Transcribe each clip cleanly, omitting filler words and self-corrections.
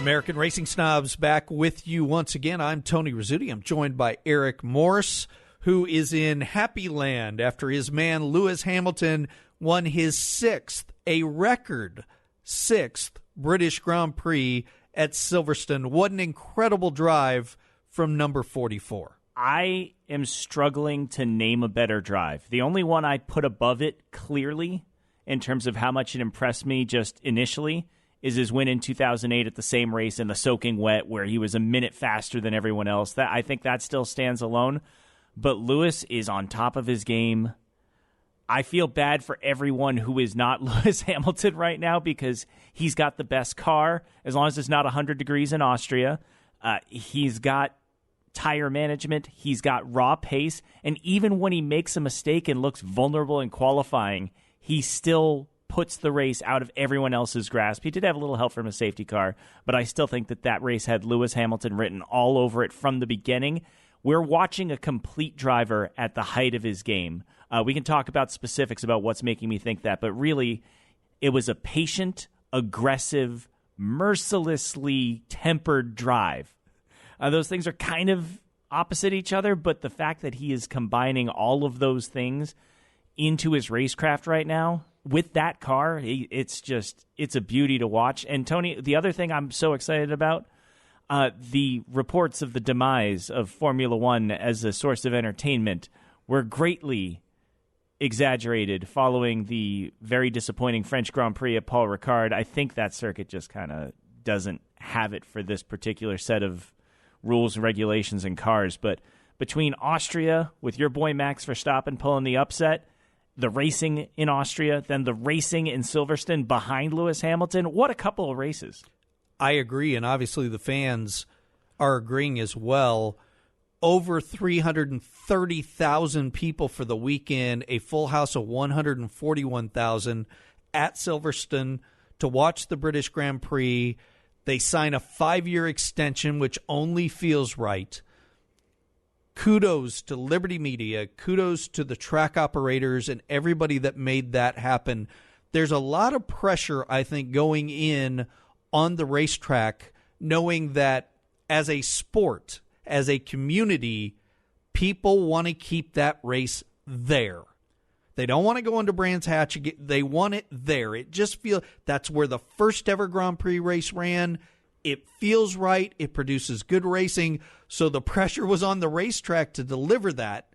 American Racing Snobs back with you once again. I'm Tony Rizzuti. I'm joined by Eric Morse, who is in Happy Land after his man Lewis Hamilton won his a record sixth British Grand Prix at Silverstone. What an incredible drive from number 44. I am struggling to name a better drive. The only one I put above it clearly in terms of how much it impressed me just initially is his win in 2008 at the same race in the soaking wet where he was a minute faster than everyone else. I think that still stands alone. But Lewis is on top of his game. I feel bad for everyone who is not Lewis Hamilton right now because he's got the best car as long as it's not 100 degrees in Austria. He's got tire management. He's got raw pace. And even when he makes a mistake and looks vulnerable in qualifying, he still puts the race out of everyone else's grasp. He did have a little help from a safety car, but I still think that race had Lewis Hamilton written all over it from the beginning. We're watching a complete driver at the height of his game. We can talk about specifics about what's making me think that, but really, it was a patient, aggressive, mercilessly tempered drive. Those things are kind of opposite each other, but the fact that he is combining all of those things into his racecraft right now, with that car, it's a beauty to watch. And Tony, the other thing I'm so excited about, the reports of the demise of Formula One as a source of entertainment were greatly exaggerated following the very disappointing French Grand Prix at Paul Ricard. I think that circuit just kind of doesn't have it for this particular set of rules and regulations and cars. But between Austria, with your boy Max Verstappen pulling the upset, the racing in Austria, then the racing in Silverstone behind Lewis Hamilton. What a couple of races. I agree, and obviously the fans are agreeing as well. Over 330,000 people for the weekend, a full house of 141,000 at Silverstone to watch the British Grand Prix. They sign a 5-year extension, which only feels right. Kudos to Liberty Media, kudos to the track operators and everybody that made that happen. There's a lot of pressure, I think, going in on the racetrack, knowing that as a sport, as a community, people want to keep that race there. They don't want to go into Brands Hatch. They want it there. It just feels that's where the first ever Grand Prix race ran. It feels right. It produces good racing. So the pressure was on the racetrack to deliver that,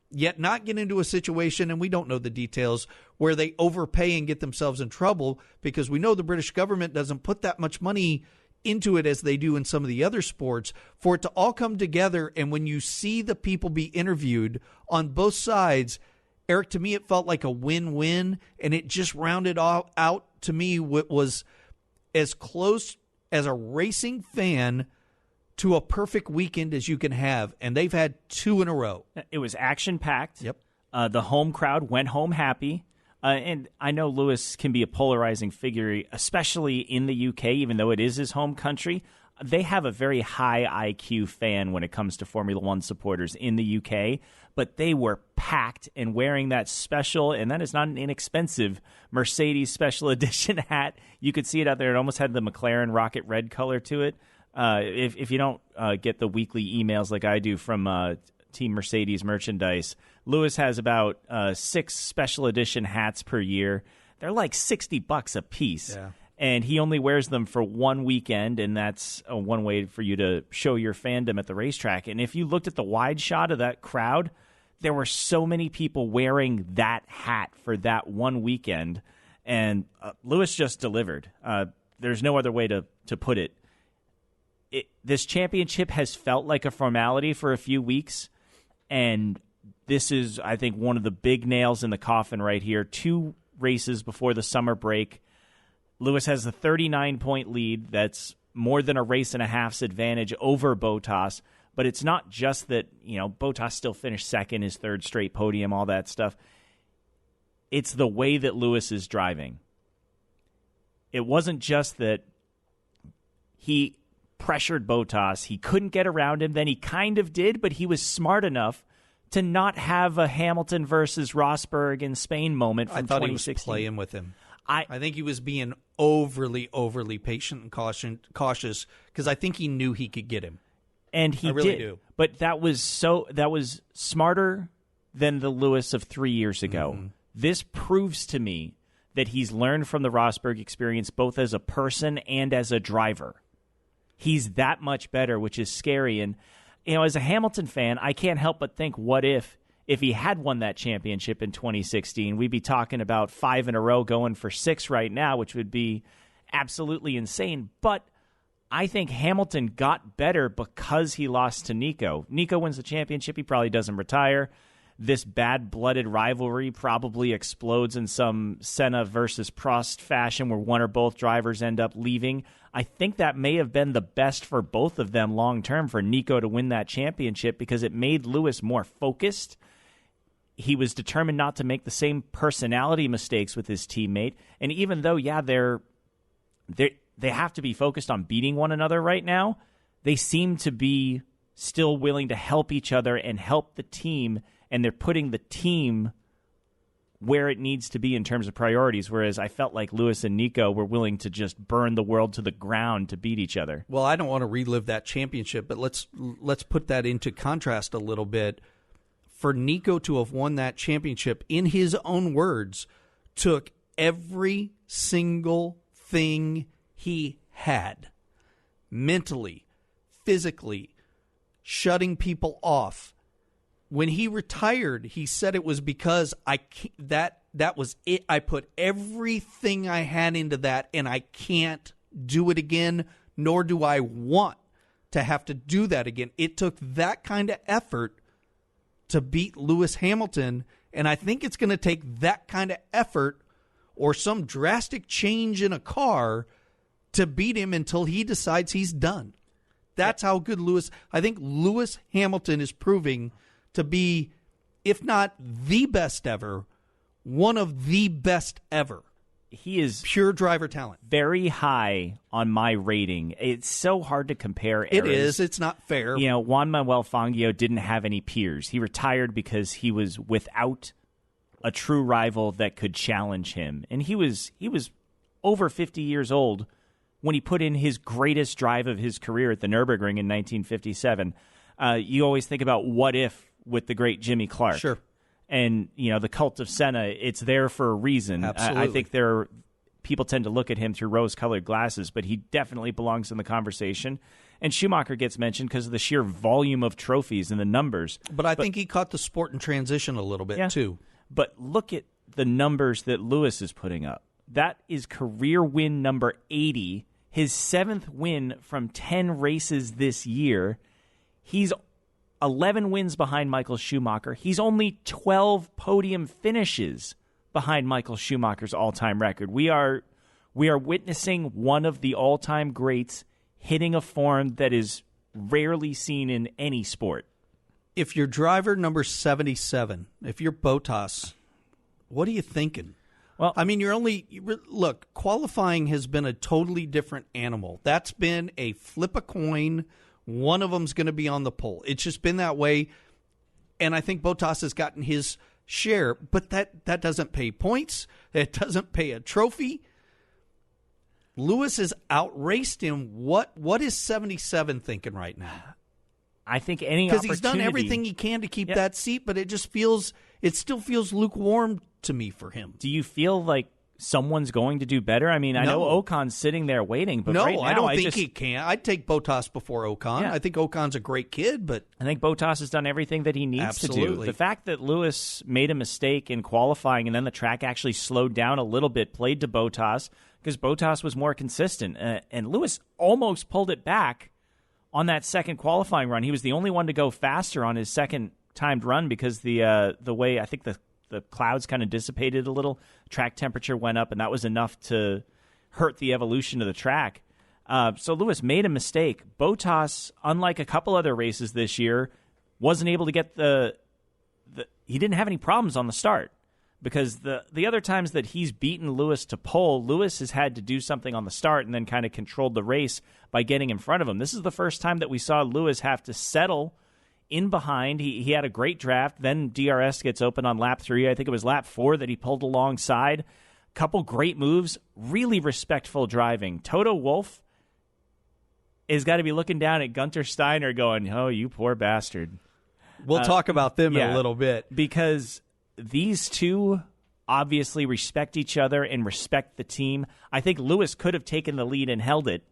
yet not get into a situation, and we don't know the details, where they overpay and get themselves in trouble, because we know the British government doesn't put that much money into it as they do in some of the other sports, for it to all come together. And when you see the people be interviewed on both sides, Eric, to me, it felt like a win-win, and it just rounded out to me what was as close as a racing fan to a perfect weekend as you can have, and they've had two in a row. It was action-packed. Yep. The home crowd went home happy. And I know Lewis can be a polarizing figure, especially in the UK, even though it is his home country. They have a very high IQ fan when it comes to Formula One supporters in the UK, but they were packed and wearing that special, and that is not an inexpensive Mercedes special edition hat. You could see it out there. It almost had the McLaren rocket red color to it. If you don't get the weekly emails like I do from Team Mercedes merchandise, Lewis has about 6 special edition hats per year. They're like $60 a piece. Yeah. And he only wears them for one weekend, and that's one way for you to show your fandom at the racetrack. And if you looked at the wide shot of that crowd, there were so many people wearing that hat for that one weekend. And Lewis just delivered. There's no other way to put it. This championship has felt like a formality for a few weeks, and this is, I think, one of the big nails in the coffin right here. 2 races before the summer break. Lewis has a 39-point lead. That's more than a race and a half's advantage over Bottas. But it's not just that, Bottas still finished second, his 3rd straight podium, all that stuff. It's the way that Lewis is driving. It wasn't just that he pressured Bottas. He couldn't get around him. Then he kind of did, but he was smart enough to not have a Hamilton versus Rosberg in Spain moment from 2016. I thought he was playing with him. I think he was being overly patient and cautious because I think he knew he could get him. And he really did. do. But that was smarter than the Lewis of 3 years ago. Mm-hmm. This proves to me that he's learned from the Rosberg experience both as a person and as a driver. He's that much better, which is scary. And, as a Hamilton fan, I can't help but think, what if he had won that championship in 2016, we'd be talking about 5 in a row going for 6 right now, which would be absolutely insane. But I think Hamilton got better because he lost to Nico. Nico wins the championship. He probably doesn't retire. This bad-blooded rivalry probably explodes in some Senna versus Prost fashion where one or both drivers end up leaving. I think that may have been the best for both of them long-term for Nico to win that championship because it made Lewis more focused. He was determined not to make the same personality mistakes with his teammate. And even though, they have to be focused on beating one another right now, they seem to be still willing to help each other and help the team, and they're putting the team where it needs to be in terms of priorities, whereas I felt like Lewis and Nico were willing to just burn the world to the ground to beat each other. Well, I don't want to relive that championship, but let's put that into contrast a little bit. For Nico to have won that championship, in his own words, took every single thing he had, mentally, physically, shutting people off. When he retired, he said it was because that was it. I put everything I had into that, and I can't do it again, nor do I want to have to do that again. It took that kind of effort to beat Lewis Hamilton, and I think it's going to take that kind of effort or some drastic change in a car to beat him until he decides he's done. That's how good I think Lewis Hamilton is proving to be, if not the best ever, one of the best ever. He is pure driver talent. Very high on my rating. It's so hard to compare eras. It is. It's not fair. Juan Manuel Fangio didn't have any peers. He retired because he was without a true rival that could challenge him. And he was over 50 years old when he put in his greatest drive of his career at the Nürburgring in 1957. You always think about what if with the great Jimmy Clark. Sure. And, the cult of Senna, it's there for a reason. Absolutely. I think people tend to look at him through rose-colored glasses, but he definitely belongs in the conversation. And Schumacher gets mentioned because of the sheer volume of trophies and the numbers. But I think he caught the sport in transition a little bit, too. But look at the numbers that Lewis is putting up. That is career win number 80, his 7th win from 10 races this year. He's 11 wins behind Michael Schumacher. He's only 12 podium finishes behind Michael Schumacher's all-time record. We are witnessing one of the all-time greats hitting a form that is rarely seen in any sport. If you're driver number 77, if you're Bottas, what are you thinking? Well, I mean, look, qualifying has been a totally different animal. That's been a flip a coin. One of them's going to be on the pole. It's just been that way, and I think Bottas has gotten his share, but that doesn't pay points. It doesn't pay a trophy. Lewis has outraced him. What is 77 thinking right now? I think any opportunity, because he's done everything he can to keep that seat, but it still feels lukewarm to me for him. Do you feel like someone's going to do better? I mean, I know Ocon's sitting there waiting, but right now, I don't think he can. I'd take Bottas before Ocon. Yeah. I think Ocon's a great kid, but I think Bottas has done everything that he needs to do. The fact that Lewis made a mistake in qualifying and then the track actually slowed down a little bit played to Bottas because Bottas was more consistent, and Lewis almost pulled it back on that second qualifying run. He was the only one to go faster on his second timed run because the way I think the clouds kind of dissipated a little, track temperature went up, and that was enough to hurt the evolution of the track. So Lewis made a mistake. Bottas, unlike a couple other races this year, wasn't able to get he didn't have any problems on the start because the other times that he's beaten Lewis to pole, Lewis has had to do something on the start and then kind of controlled the race by getting in front of him. This is the first time that we saw Lewis have to settle in behind. He had a great draft. Then DRS gets open on lap 3. I think it was lap 4 that he pulled alongside. Couple great moves, really respectful driving. Toto Wolff has got to be looking down at Gunter Steiner going, oh, you poor bastard. We'll talk about them in a little bit. Because these two obviously respect each other and respect the team. I think Lewis could have taken the lead and held it,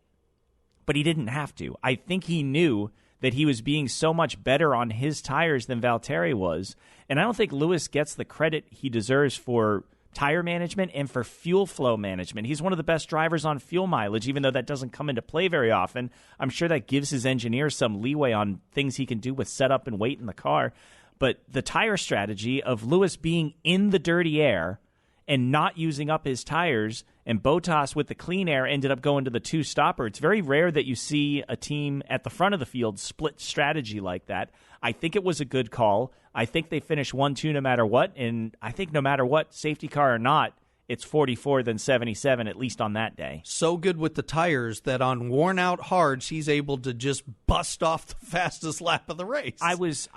but he didn't have to. I think he knew that he was being so much better on his tires than Valtteri was. And I don't think Lewis gets the credit he deserves for tire management and for fuel flow management. He's one of the best drivers on fuel mileage, even though that doesn't come into play very often. I'm sure that gives his engineers some leeway on things he can do with setup and weight in the car. But the tire strategy of Lewis being in the dirty air and not using up his tires, and Bottas with the clean air ended up going to the two-stopper. It's very rare that you see a team at the front of the field split strategy like that. I think it was a good call. I think they finished 1-2 no matter what, and I think no matter what, safety car or not, it's 44 than 77, at least on that day. So good with the tires that on worn-out hards, he's able to just bust off the fastest lap of the race. I was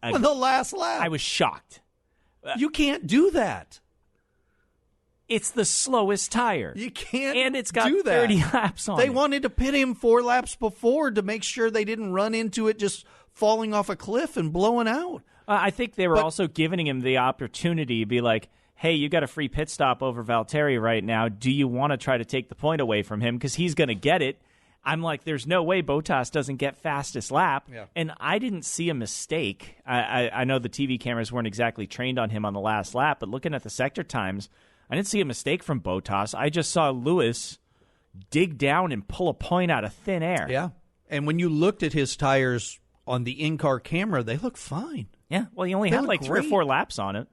on the last lap. I was shocked. You can't do that. It's the slowest tire. You can't and it's got do that. 30 laps on it. They wanted to pit him 4 laps before to make sure they didn't run into it just falling off a cliff and blowing out. I think they were also giving him the opportunity to be like, hey, you got a free pit stop over Valtteri right now. Do you want to try to take the point away from him? Because he's going to get it. I'm like, there's no way Bottas doesn't get fastest lap. Yeah. And I didn't see a mistake. I know the TV cameras weren't exactly trained on him on the last lap, but looking at the sector times, I didn't see a mistake from Bottas. I just saw Lewis dig down and pull a point out of thin air. Yeah. And when you looked at his tires on the in-car camera, they look fine. Yeah. Well, he only had like 3 or 4 laps on it.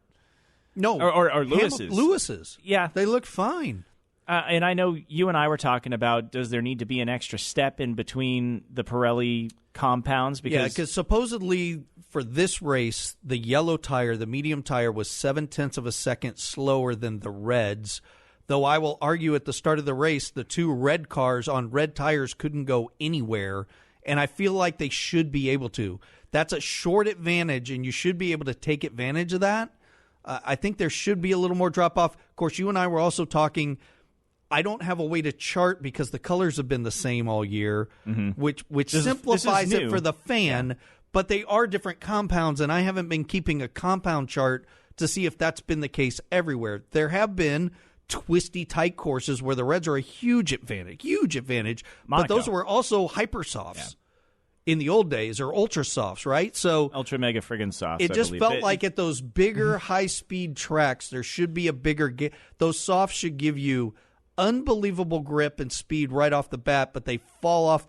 No. Or Lewis's. Lewis's. Yeah. They looked fine. And I know you and I were talking about, does there need to be an extra step in between the Pirelli compounds? Because supposedly for this race, the yellow tire, the medium tire, was 0.7 of a second slower than the reds. Though I will argue at the start of the race, the 2 red cars on red tires couldn't go anywhere, and I feel like they should be able to. That's a short advantage, and you should be able to take advantage of that. I think there should be a little more drop-off. Of course, you and I were also talking, I don't have a way to chart because the colors have been the same all year, which simplifies it for the fan, but they are different compounds, and I haven't been keeping a compound chart to see if that's been the case everywhere. There have been twisty, tight courses where the reds are a huge advantage, Monaco. But those were also hypersofts in the old days, or ultra softs, right? So ultra mega friggin' softs. It just felt like at those bigger high-speed tracks, there should be a bigger those softs should give you unbelievable grip and speed right off the bat, but they fall off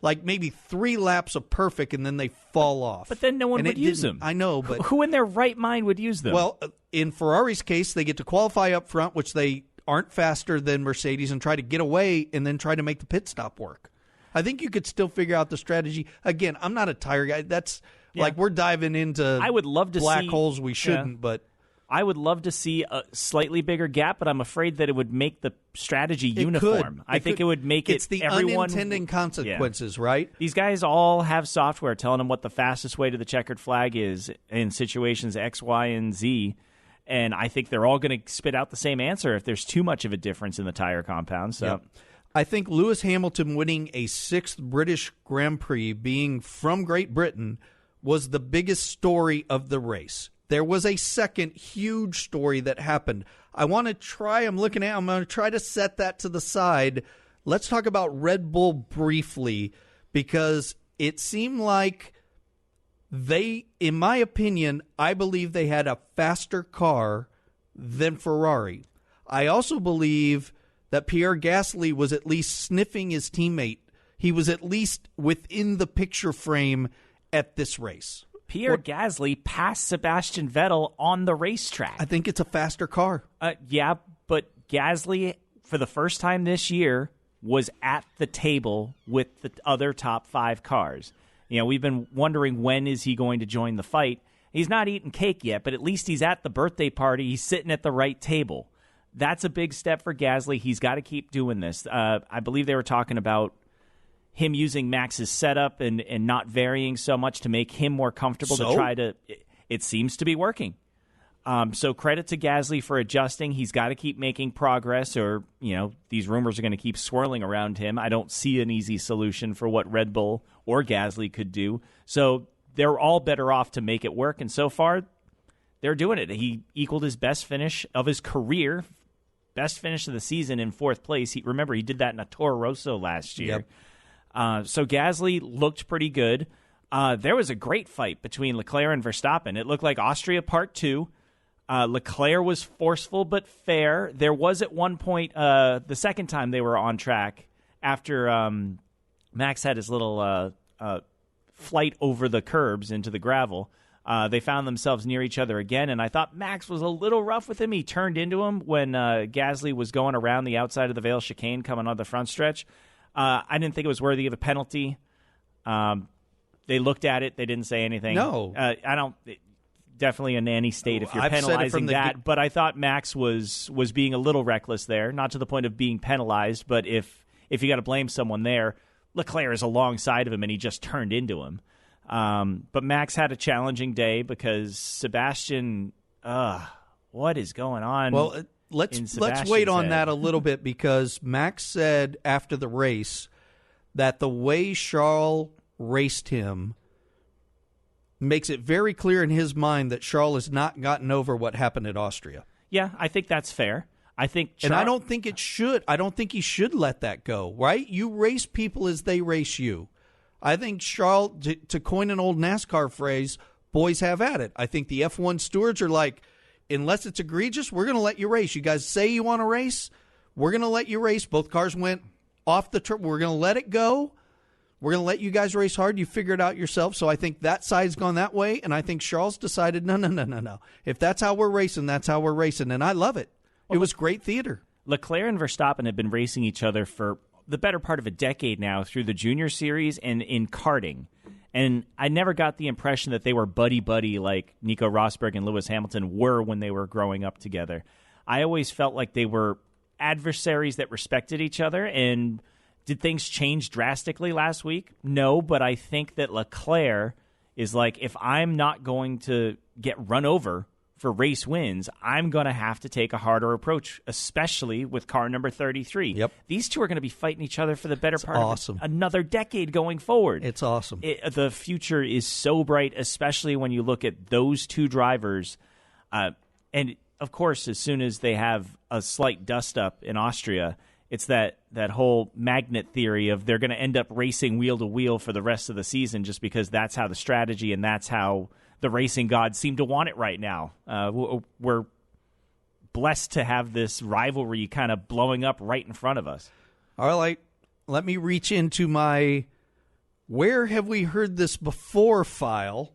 like maybe 3 laps of perfect, and then they fall off. But then no one would use them. I know, but who in their right mind would use them? Well, in Ferrari's case, they get to qualify up front, which they aren't faster than Mercedes, and try to get away and then try to make the pit stop work. I think you could still figure out the strategy. Again, I'm not a tire guy. That's like we're diving into I would love to black see, holes we shouldn't, but I would love to see a slightly bigger gap, but I'm afraid that it would make the strategy uniform. I think it would make it's the unintended consequences, right? These guys all have software telling them what the fastest way to the checkered flag is in situations X, Y, and Z, and I think they're all going to spit out the same answer if there's too much of a difference in the tire compound. So. Yep. I think Lewis Hamilton winning a 6th British Grand Prix, being from Great Britain, was the biggest story of the race. There was a second huge story that happened. I'm going to try to set that to the side. Let's talk about Red Bull briefly, because it seemed like in my opinion, I believe they had a faster car than Ferrari. I also believe that Pierre Gasly was at least sniffing his teammate. He was at least within the picture frame at this race. Pierre Gasly passed Sebastian Vettel on the racetrack. I think it's a faster car. Yeah, but Gasly, for the first time this year, was at the table with the other top 5 cars. You know, we've been wondering when is he going to join the fight. He's not eating cake yet, but at least he's at the birthday party. He's sitting at the right table. That's a big step for Gasly. He's got to keep doing this. I believe they were talking about him using Max's setup and not varying so much to make him more comfortable to try to. It seems to be working. So credit to Gasly for adjusting. He's got to keep making progress, or these rumors are going to keep swirling around him. I don't see an easy solution for what Red Bull or Gasly could do. So they're all better off to make it work, and so far they're doing it. He equaled his best finish of his career, best finish of the season in fourth place. Remember, he did that in a Toro Rosso last year. Yep. So Gasly looked pretty good. There was a great fight between Leclerc and Verstappen. It looked like Austria Part 2. Leclerc was forceful but fair. There was at one point, the second time they were on track, after Max had his little flight over the curbs into the gravel, they found themselves near each other again, and I thought Max was a little rough with him. He turned into him when Gasly was going around the outside of the Vale chicane coming on the front stretch. I didn't think it was worthy of a penalty. They looked at it. They didn't say anything. No. I don't... Definitely a nanny state if you're penalizing that. But I thought Max was being a little reckless there, not to the point of being penalized, but if you got to blame someone there, Leclerc is alongside of him and he just turned into him. But Max had a challenging day because Sebastian, what is going on? Well, let's wait on that a little bit, because Max said after the race that the way Charles raced him makes it very clear in his mind that Charles has not gotten over what happened at Austria. Yeah, I think that's fair. And I don't think it should. I don't think he should let that go, right? You race people as they race you. I think Charles, to coin an old NASCAR phrase, boys have at it. I think the F1 stewards are like, unless it's egregious, we're going to let you race. You guys say you want to race, we're going to let you race. Both cars went off the trip. We're going to let it go. We're going to let you guys race hard. You figure it out yourself. So I think that side's gone that way, and I think Charles decided, no. If that's how we're racing, that's how we're racing, and I love it. It was great theater. Leclerc and Verstappen have been racing each other for the better part of a decade now through the junior series and in karting. And I never got the impression that they were buddy-buddy like Nico Rosberg and Lewis Hamilton were when they were growing up together. I always felt like they were adversaries that respected each other. And did things change drastically last week? No, but I think that Leclerc is like, if I'm not going to get run over for race wins, I'm going to have to take a harder approach, especially with car number 33. Yep. These two are going to be fighting each other for the better part of another decade going forward. It's awesome. The future is so bright, especially when you look at those two drivers. And, of course, as soon as they have a slight dust-up in Austria, it's that whole magnet theory of they're going to end up racing wheel to wheel for the rest of the season just because that's how the strategy and that's how the racing gods seem to want it right now. We're blessed to have this rivalry kind of blowing up right in front of us. All right, let me reach into my where have we heard this before file,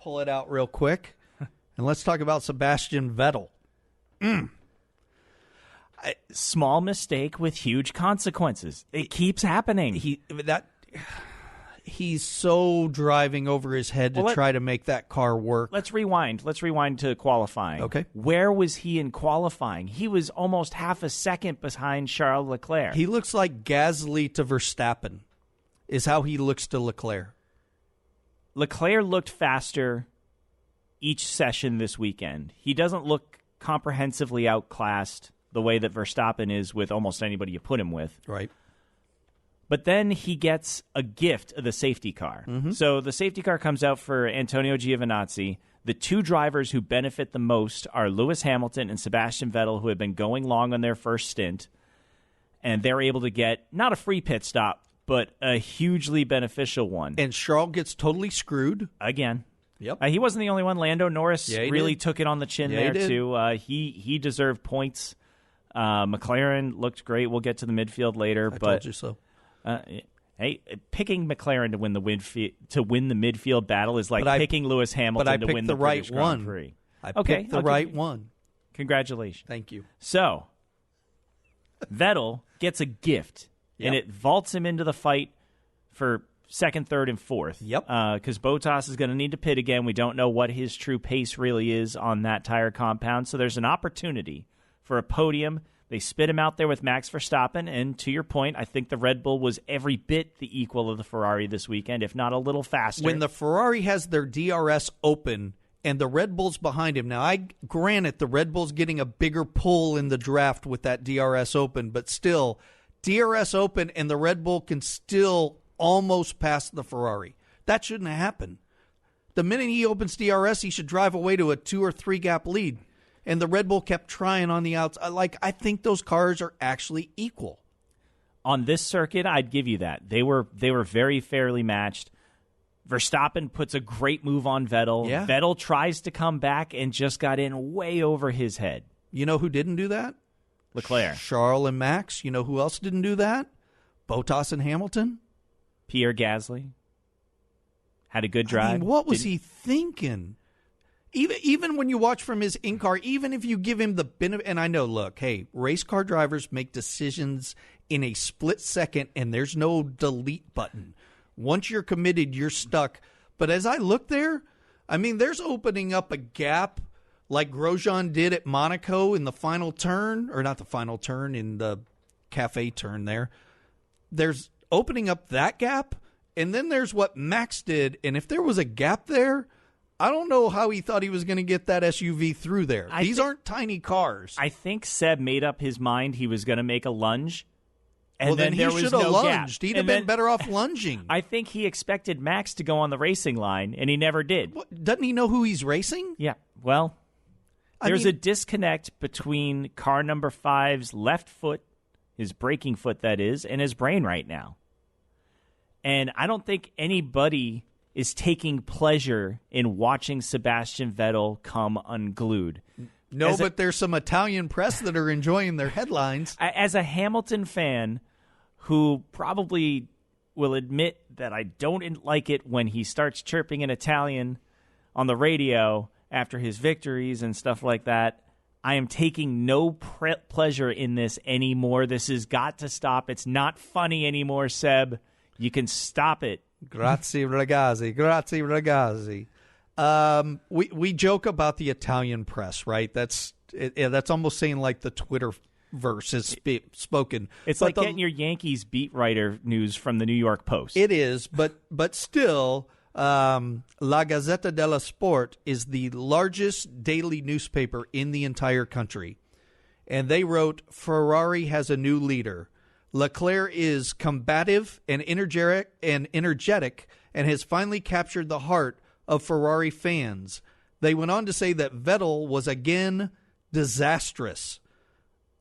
pull it out real quick, and let's talk about Sebastian Vettel. Small mistake with huge consequences. It keeps happening. He's so driving over his head to try to make that car work. Let's rewind. Let's rewind to qualifying. Okay. Where was he in qualifying? He was almost half a second behind Charles Leclerc. He looks like Gasly to Verstappen is how he looks to Leclerc. Leclerc looked faster each session this weekend. He doesn't look comprehensively outclassed the way that Verstappen is with almost anybody you put him with. Right. But then he gets a gift of the safety car. Mm-hmm. So the safety car comes out for Antonio Giovinazzi. The two drivers who benefit the most are Lewis Hamilton and Sebastian Vettel, who have been going long on their first stint. And they're able to get not a free pit stop, but a hugely beneficial one. And Charles gets totally screwed. Again. Yep. He wasn't the only one. Lando Norris really took it on the chin there, too. He deserved points. McLaren looked great. We'll get to the midfield later. I told you so. Hey, picking McLaren to win the midfield battle is like picking Lewis Hamilton to win the British Grand Prix. I picked the right one. Congratulations. Thank you. So, Vettel gets a gift, and it vaults him into the fight for second, third, and fourth. Yep. Because Bottas is going to need to pit again. We don't know what his true pace really is on that tire compound, so there's an opportunity for a podium. They spit him out there with Max Verstappen, and to your point, I think the Red Bull was every bit the equal of the Ferrari this weekend, if not a little faster. When the Ferrari has their DRS open and the Red Bull's behind him. Now, I grant it, the Red Bull's getting a bigger pull in the draft with that DRS Open, but still, DRS Open and the Red Bull can still almost pass the Ferrari. That shouldn't happen. The minute he opens DRS, he should drive away to a 2 or 3 gap lead. And the Red Bull kept trying on the outside. I think those cars are actually equal. On this circuit, I'd give you that. They were very fairly matched. Verstappen puts a great move on Vettel. Yeah. Vettel tries to come back and just got in way over his head. You know who didn't do that? Leclerc. Charles and Max. You know who else didn't do that? Bottas and Hamilton. Pierre Gasly had a good drive. I mean, what was he thinking? Even when you watch from his in-car, even if you give him the benefit, and I know, look, hey, race car drivers make decisions in a split second, and there's no delete button. Once you're committed, you're stuck. But as I look there, I mean, there's opening up a gap like Grosjean did at Monaco in the final turn, or not the final turn, in the cafe turn there. There's opening up that gap, and then there's what Max did. And if there was a gap there, I don't know how he thought he was going to get that SUV through there. These aren't tiny cars. I think Seb made up his mind he was going to make a lunge. And well, then he should have lunged. He'd have been better off lunging. I think he expected Max to go on the racing line, and he never did. Doesn't he know who he's racing? Yeah. Well, there's a disconnect between car number 5's left foot, his braking foot that is, and his brain right now. And I don't think anybody is taking pleasure in watching Sebastian Vettel come unglued. No, but there's some Italian press that are enjoying their headlines. As a Hamilton fan who probably will admit that I don't like it when he starts chirping in Italian on the radio after his victories and stuff like that, I am taking no pleasure in this anymore. This has got to stop. It's not funny anymore, Seb. You can stop it. Grazie, ragazzi. Grazie, ragazzi. We joke about the Italian press, right? That's almost saying like the Twitter verse is spoken. It's like getting your Yankees beat writer news from the New York Post. It is, but still, La Gazzetta dello Sport is the largest daily newspaper in the entire country. And they wrote, Ferrari has a new leader. Leclerc is combative and energetic and has finally captured the heart of Ferrari fans. They went on to say that Vettel was again disastrous.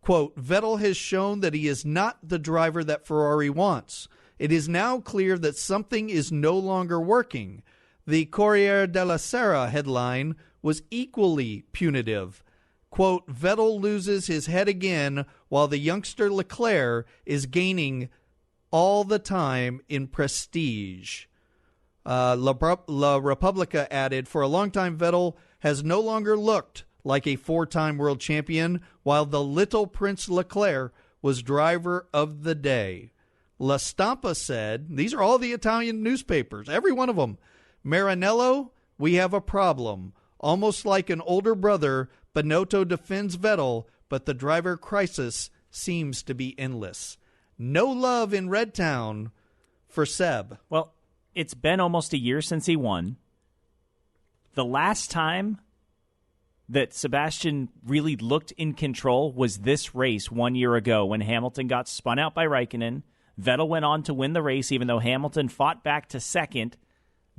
Quote, Vettel has shown that he is not the driver that Ferrari wants. It is now clear that something is no longer working. The Corriere della Sera headline was equally punitive. Quote, Vettel loses his head again while the youngster Leclerc is gaining all the time in prestige. La Repubblica added, for a long time, Vettel has no longer looked like a 4-time world champion, while the little Prince Leclerc was driver of the day. La Stampa said, these are all the Italian newspapers, every one of them. Maranello, we have a problem. Almost like an older brother, Binotto defends Vettel, but the driver crisis seems to be endless. No love in Red Town for Seb. Well, it's been almost a year since he won. The last time that Sebastian really looked in control was this race 1 year ago when Hamilton got spun out by Raikkonen. Vettel went on to win the race, even though Hamilton fought back to second.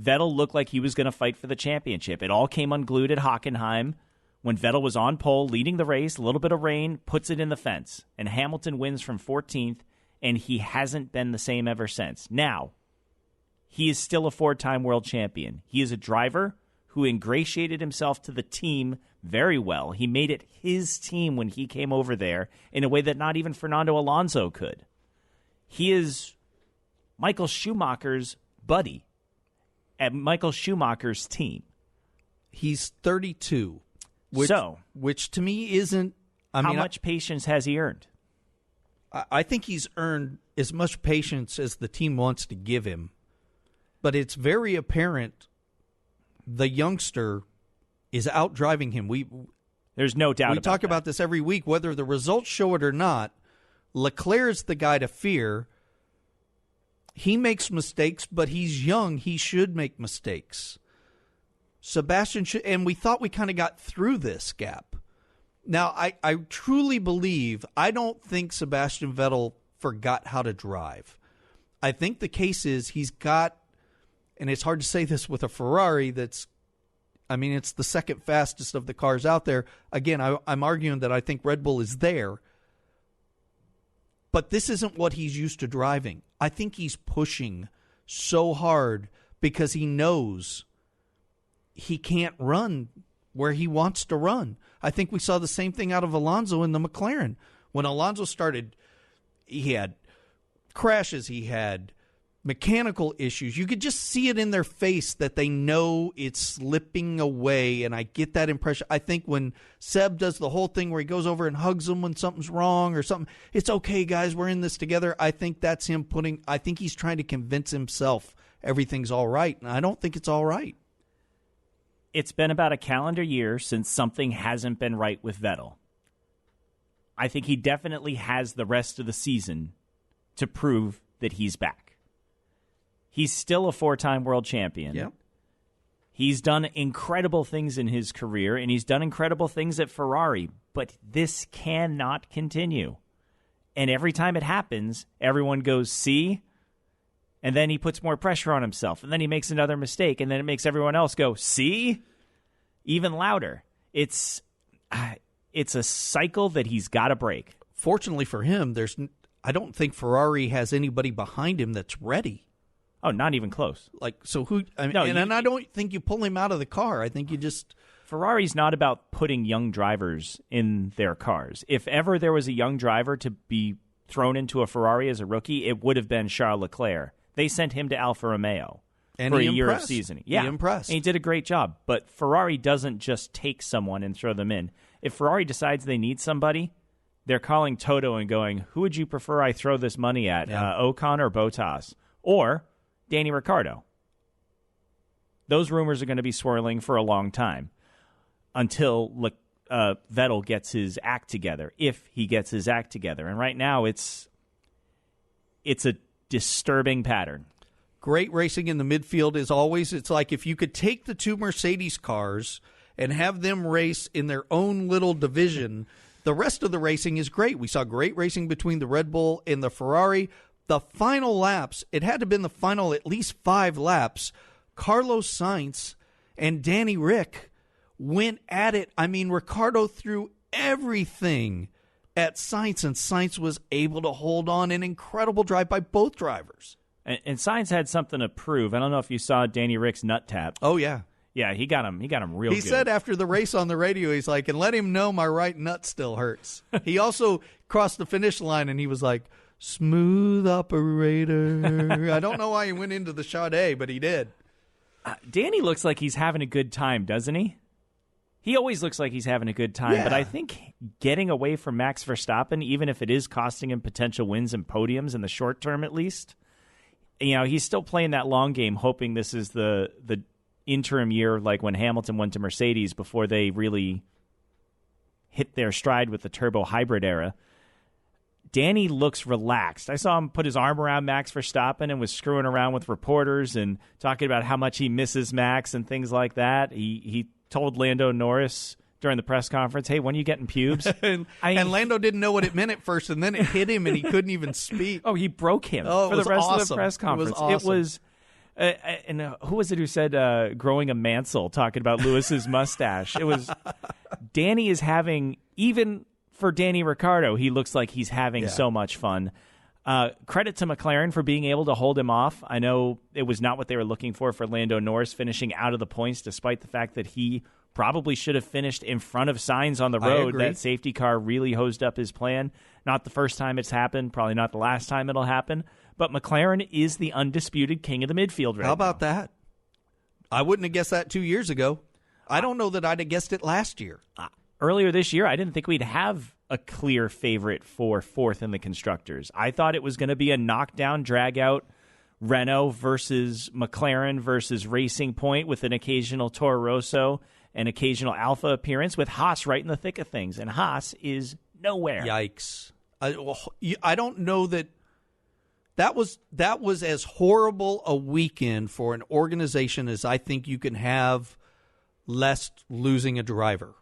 Vettel looked like he was going to fight for the championship. It all came unglued at Hockenheim when Vettel was on pole, leading the race, a little bit of rain, puts it in the fence. And Hamilton wins from 14th, and he hasn't been the same ever since. Now, he is still a 4-time world champion. He is a driver who ingratiated himself to the team very well. He made it his team when he came over there in a way that not even Fernando Alonso could. He is Michael Schumacher's buddy at Michael Schumacher's team. He's 32, which to me isn't... How much patience has he earned? I think he's earned as much patience as the team wants to give him. But it's very apparent the youngster is out driving him. There's no doubt about that. We talk about this every week, whether the results show it or not. Leclerc's the guy to fear. He makes mistakes, but he's young. He should make mistakes. Sebastian and we thought we kind of got through this gap. Now, I truly believe, I don't think Sebastian Vettel forgot how to drive. I think the case is he's got, and it's hard to say this with a Ferrari it's the second fastest of the cars out there. Again, I'm arguing that I think Red Bull is there. But this isn't what he's used to driving. I think he's pushing so hard because he knows he can't run where he wants to run. I think we saw the same thing out of Alonso in the McLaren. When Alonso started, he had crashes, he had mechanical issues. You could just see it in their face that they know it's slipping away, and I get that impression. I think when Seb does the whole thing where he goes over and hugs them when something's wrong or something, it's okay, guys, we're in this together. I think that's him I think he's trying to convince himself everything's all right, and I don't think it's all right. It's been about a calendar year since something hasn't been right with Vettel. I think he definitely has the rest of the season to prove that he's back. He's still a 4-time world champion. Yep. He's done incredible things in his career, and he's done incredible things at Ferrari, but this cannot continue. And every time it happens, everyone goes, see? And then he puts more pressure on himself, and then he makes another mistake, and then it makes everyone else go, see? Even louder. It's a cycle that he's got to break. Fortunately for him, I don't think Ferrari has anybody behind him that's ready. Oh, not even close. And I don't think you pull him out of the car. I think you just... Ferrari's not about putting young drivers in their cars. If ever there was a young driver to be thrown into a Ferrari as a rookie, it would have been Charles Leclerc. They sent him to Alfa Romeo for a year of seasoning. Yeah, he impressed. And he did a great job. But Ferrari doesn't just take someone and throw them in. If Ferrari decides they need somebody, they're calling Toto and going, who would you prefer I throw this money at, Ocon or Bottas? Or Danny Ricciardo. Those rumors are going to be swirling for a long time until Vettel gets his act together, if he gets his act together. And right now it's a disturbing pattern. Great racing in the midfield is always, it's like if you could take the two Mercedes cars and have them race in their own little division, the rest of the racing is great. We saw great racing between the Red Bull and the Ferrari. The final laps, it had to have been the final at least 5 laps, Carlos Sainz and Danny Rick went at it. I mean, Ricciardo threw everything at Sainz, and Sainz was able to hold on. An incredible drive by both drivers. And Sainz had something to prove. I don't know if you saw Danny Rick's nut tap. Oh, yeah. Yeah, he got him real good. He said after the race on the radio, he's like, and let him know my right nut still hurts. He also crossed the finish line, and he was like, smooth operator. I don't know why he went into the Sade, but he did. Danny looks like he's having a good time, doesn't he? He always looks like he's having a good time, yeah. But I think getting away from Max Verstappen, even if it is costing him potential wins and podiums in the short term at least, he's still playing that long game, hoping this is the interim year like when Hamilton went to Mercedes before they really hit their stride with the turbo hybrid era. Danny looks relaxed. I saw him put his arm around Max Verstappen and was screwing around with reporters and talking about how much he misses Max and things like that. He told Lando Norris during the press conference, hey, when are you getting pubes? and Lando didn't know what it meant at first, and then it hit him, and he couldn't even speak. Oh, he broke him for the rest of the press conference. It was awesome. Who was it who said growing a Mansell, talking about Lewis's mustache? It was Danny is having, even for Danny Ricciardo, he looks like he's having so much fun. Credit to McLaren for being able to hold him off. I know it was not what they were looking for Lando Norris finishing out of the points, despite the fact that he probably should have finished in front of Sainz on the road. That safety car really hosed up his plan. Not the first time it's happened, probably not the last time it'll happen, but McLaren is the undisputed king of the midfield right now. How about that? I wouldn't have guessed that 2 years ago. I don't know that I'd have guessed it last year. Earlier this year, I didn't think we'd have a clear favorite for fourth in the Constructors. I thought it was going to be a knockdown, drag-out Renault versus McLaren versus Racing Point with an occasional Toro Rosso and occasional Alpha appearance, with Haas right in the thick of things. And Haas is nowhere. Yikes. I don't know that was as horrible a weekend for an organization as I think you can have lest losing a driver,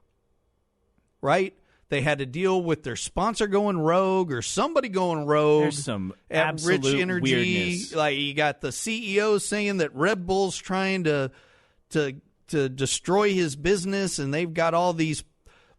right? They had to deal with their sponsor going rogue or somebody going rogue. There's some at absolute Rich Energy. weirdness. Like you got the CEO saying that Red Bull's trying to destroy his business, and they've got all these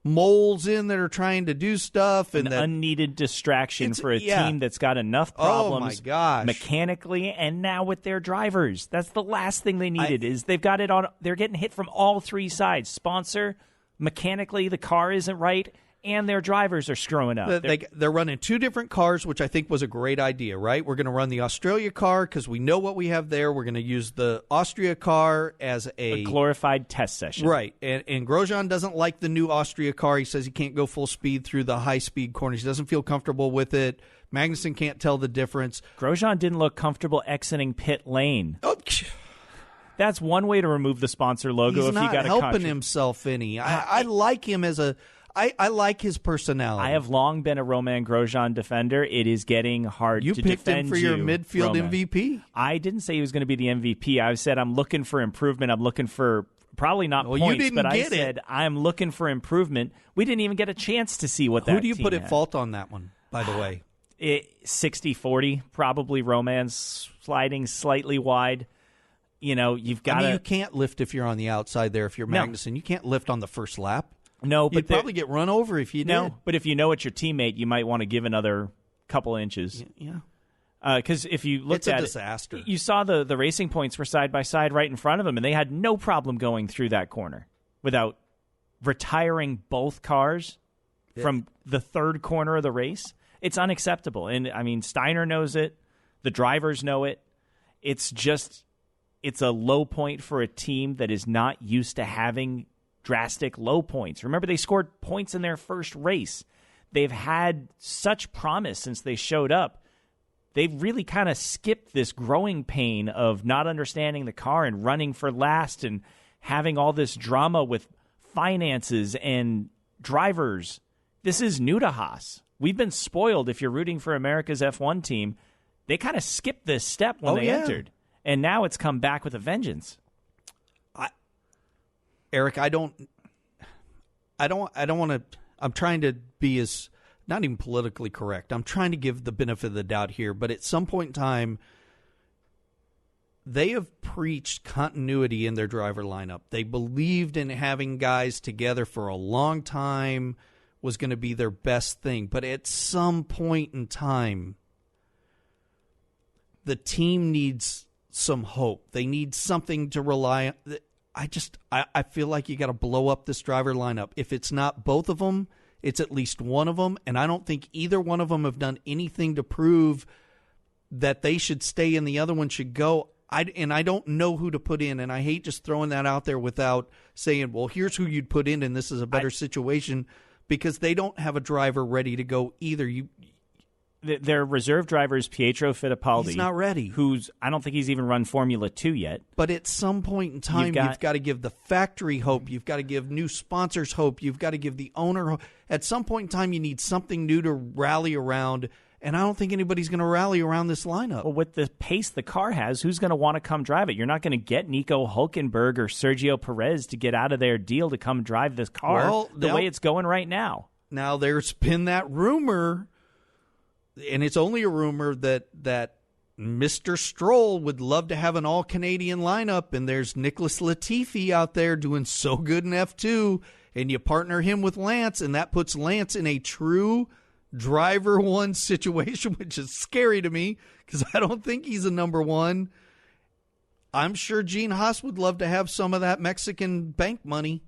moles in that are trying to do stuff, and an that unneeded distraction for a team that's got enough problems oh my gosh. mechanically and now with their drivers. That's the last thing they needed. Is they've got it on. They're getting hit from all three sides. Sponsor, mechanically the car isn't right, and their drivers are screwing up. They're running two different cars, which I think was a great idea, right? We're going to run the Australia car because we know what we have there. We're going to use the Austria car as a glorified test session. Right. And Grosjean doesn't like the new Austria car. He says he can't go full speed through the high-speed corners. He doesn't feel comfortable with it. Magnussen can't tell the difference. Grosjean didn't look comfortable exiting pit lane. Oh, that's one way to remove the sponsor logo. He's if not you got helping himself any. I like him as a... I like his personality. I have long been a Romain Grosjean defender. It is getting hard to defend you. You picked him for your midfield Romain. MVP. I didn't say he was going to be the MVP. I said I'm looking for improvement. I'm looking for probably not points, but I said I'm looking for improvement. We didn't even get a chance to see what that Who do you team put had. at fault on that one, by the way? 60-40, probably Romain's sliding slightly wide. You know, you've got you can't lift if you're on the outside there. If you're Magnussen, you can't lift on the first lap. No, but you'd probably get run over if you did. No, but if you know it's your teammate, you might want to give another couple inches. Yeah. Because if you looked at disaster. You saw the racing points were side by side right in front of them, and they had no problem going through that corner without retiring both cars from the third corner of the race. It's unacceptable. And, I mean, Steiner knows it. The drivers know it. It's a low point for a team that is not used to having drastic low points. Remember, they scored points in their first race. They've had such promise since they showed up. They've really kind of skipped this growing pain of not understanding the car and running for last and having all this drama with finances and drivers. This is new to Haas. We've been spoiled if you're rooting for America's F1 team. They kind of skipped this step when they entered. And now it's come back with a vengeance. Eric, I don't want to. I'm trying to be as not even politically correct. I'm trying to give the benefit of the doubt here, but at some point in time, they have preached continuity in their driver lineup. They believed in having guys together for a long time was going to be their best thing. But at some point in time, the team needs some hope. They need something to rely on. I feel like you got to blow up this driver lineup. If it's not both of them, it's at least one of them, and I don't think either one of them have done anything to prove that they should stay and the other one should go. I don't know who to put in, and I hate just throwing that out there without saying, well, here's who you'd put in, and this is a better situation, because they don't have a driver ready to go either. Their reserve driver is Pietro Fittipaldi. He's not ready. I don't think he's even run Formula 2 yet. But at some point in time, you've got to give the factory hope. You've got to give new sponsors hope. You've got to give the owner hope. At some point in time, you need something new to rally around, and I don't think anybody's going to rally around this lineup. Well, with the pace the car has, who's going to want to come drive it? You're not going to get Nico Hulkenberg or Sergio Perez to get out of their deal to come drive this car the way it's going right now. Now, there's been that rumor, and it's only a rumor, that Mr. Stroll would love to have an all-Canadian lineup, and there's Nicholas Latifi out there doing so good in F2, and you partner him with Lance, and that puts Lance in a true driver one situation, which is scary to me because I don't think he's a number one. I'm sure Gene Haas would love to have some of that Mexican bank money,